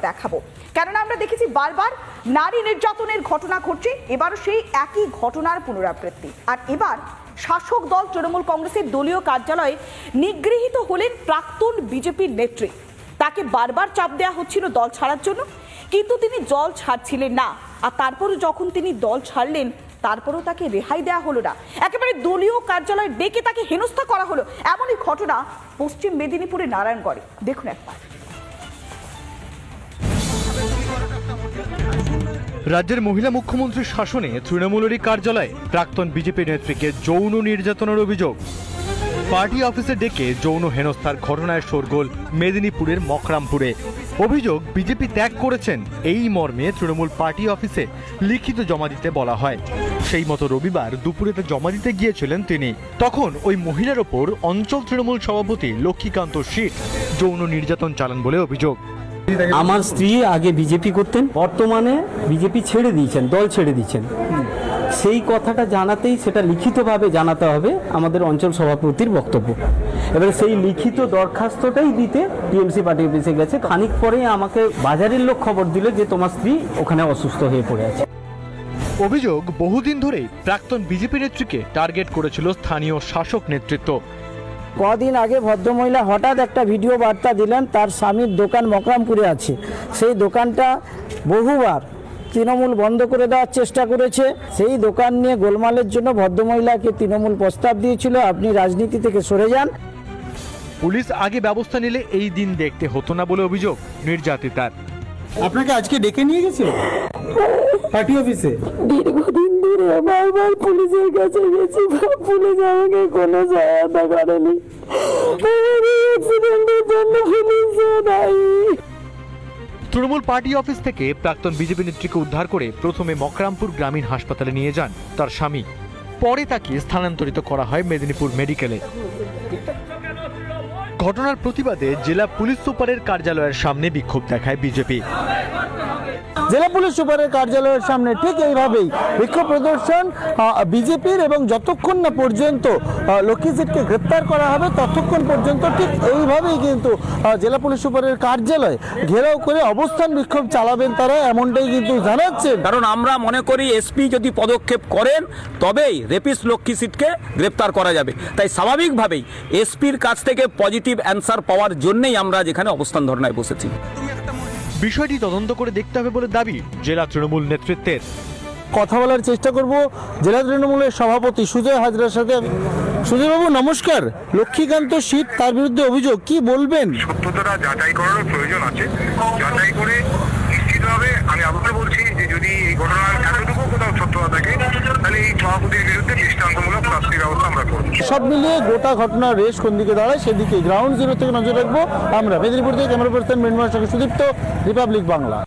দেখাবো, কারণ আমরা দেখেছি বারবার নারী নির্যাতনের ঘটনা ঘটছে, এবারও সেই একই ঘটনার পুনরাবৃত্তি। আর এবার শাসক দল তৃণমূল কংগ্রেসের দলীয় কার্যালয়ে নিগৃহীত হলেন প্রাক্তন বিজেপির নেত্রী। তাকে বারবার চাপ দেওয়া হচ্ছিল দল ছাড়ার জন্য, কিন্তু তিনি দল ছাড়ছিলেন না। আর তারপরে যখন তিনি দল ছাড়লেন, তারপরেও তাকে রেহাই দেওয়া হলো না, একেবারে দলীয় কার্যালয়ে ডেকে তাকে হেনস্থা করা হলো। এমনই ঘটনা পশ্চিম মেদিনীপুরের নারায়ণগড়ে। দেখুন একবার। রাজ্যের মহিলা মুখ্যমন্ত্রীর শাসনে তৃণমূলেরই কার্যালয়ে প্রাক্তন বিজেপি নেত্রীকে যৌন নির্যাতনের অভিযোগ। পার্টি অফিসে ডেকে যৌন হেনস্থার ঘটনায় শোরগোল মেদিনীপুরের মকরামপুরে। অভিযোগ, বিজেপি ত্যাগ করেছেন এই মর্মে তৃণমূল পার্টি অফিসে লিখিত জমা দিতে বলা হয়। সেই মতো রবিবার দুপুরে তা জমা দিতে গিয়েছিলেন তিনি। তখন ওই মহিলার ওপর অঞ্চল তৃণমূল সভাপতি লক্ষ্মীকান্ত শীত যৌন নির্যাতন চালান বলে অভিযোগ। আমার স্ত্রী আগে বিজেপি করতেন, বর্তমানে বিজেপি ছেড়ে দিয়েছেন, দল ছেড়ে দিয়েছেন। সেই কথাটা জানাতেই সেটা লিখিতভাবে জানাতে হবে আমাদের অঞ্চল সভাপতির বক্তব্য। এবারে সেই লিখিত দরখাস্তটাই দিতে টিএমসি পার্টি অফিসে গেছে। খানিক পরেই আমাকে বাজারের লোক খবর দিল যে তোমার স্ত্রী ওখানে অসুস্থ হয়ে পড়ে আছে। অভিযোগ, বহুদিন ধরেই প্রাক্তন বিজেপি নেত্রীকে টার্গেট করেছিল স্থানীয় শাসক নেতৃত্ব। কদিন আগে ভদ্রমহিলা হঠাৎ একটা ভিডিও বার্তা দিলেন, তার স্বামীর দোকান মকরামপুরে আছে, সেই দোকানটা বহুবার তৃণমূল বন্ধ করে দেওয়ার চেষ্টা করেছে। সেই দোকান নিয়ে গোলমালের জন্য ভদ্রমহিলাকে তৃণমূল প্রস্তাব দিয়েছিল, আপনি রাজনীতি থেকে সরে যান। পুলিশ আগে ব্যবস্থা নিলে এই দিন দেখতে হতো না বলে অভিযোগ নির্যাতিতার। আপনাকে আজকে ডেকে নিয়ে গেছে পার্টি অফিসে? দীর্ঘদিন ধরে বারবার পুলিশের কাছে গেছি, পুলিশ আমাকে কোনো সহায়তা করেনি। অ্যাক্সিডেন্টের জন্য পুলিশ নাই। তৃণমূল পার্টি অফিস থেকে প্রাক্তন বিজেপি নেত্রীকে উদ্ধার করে প্রথমে মকরামপুর গ্রামীণ হাসপাতালে নিয়ে যান তার স্বামী। পরে তাকে স্থানান্তরিত করা হয় মেদিনীপুর মেডিকেলে। ঘটনার প্রতিবাদে জেলা পুলিশ সুপারের কার্যালয়ের সামনে বিক্ষোভ দেখায় বিজেপি। জেলা পুলিশ সুপারের কার্যালয়ের সামনে ঠিক এইভাবেই বিক্ষোভ প্রদর্শন বিজেপির, এবং যতক্ষণ না পর্যন্ত লক্ষ্মী সিটকে গ্রেপ্তার করা হবে ততক্ষণ পর্যন্ত ঠিক এইভাবেই কিন্তু জেলা পুলিশ সুপারের কার্যালয় ঘেরাও করে অবস্থান বিক্ষোভ চালাবেন তারা, এমনটাই কিন্তু জানাচ্ছেন। কারণ আমরা মনে করি এসপি যদি পদক্ষেপ করেন তবেই রেপিস্ট লক্ষ্মী সিটকে গ্রেপ্তার করা যাবে। তাই স্বাভাবিকভাবেই এসপির কাছ থেকে পজিটিভ অ্যান্সার পাওয়ার জন্যই আমরা যেখানে অবস্থান ধর্নায় বসেছি। বিষয়টি তদন্ত করে দেখতে হবে বলে দাবি জেলা তৃণমূল নেতৃত্বের। কথা বলার চেষ্টা করব জেলা তৃণমূলের সভাপতি সুজয় হাজরার সাথে। সুজয়বাবু নমস্কার। লক্ষ্মীকান্ত শীত, তার বিরুদ্ধে অভিযোগ, কি বলবেন? সত্যতা যাচাই করার প্রয়োজন আছে, যাচাই করে নিশ্চিতভাবে আমি আবার বলছি যে যদি এই ঘটনার এতটুকু কোথাও সত্যতা থাকে তাহলে এই সভাপতির বিরুদ্ধে দৃষ্টান্তমূলক শাস্তির ব্যবস্থা আমরা করব। সব মিলিয়ে গোটা ঘটনার রেশ কোন দিকে দাঁড়ায় সেদিকে গ্রাউন্ড জিরো থেকে নজর রাখবো আমরা। মেদিনীপুর থেকে ক্যামেরা পার্সন মৃন্ময়ের সঙ্গে সুদীপ্ত, রিপাবলিক বাংলা।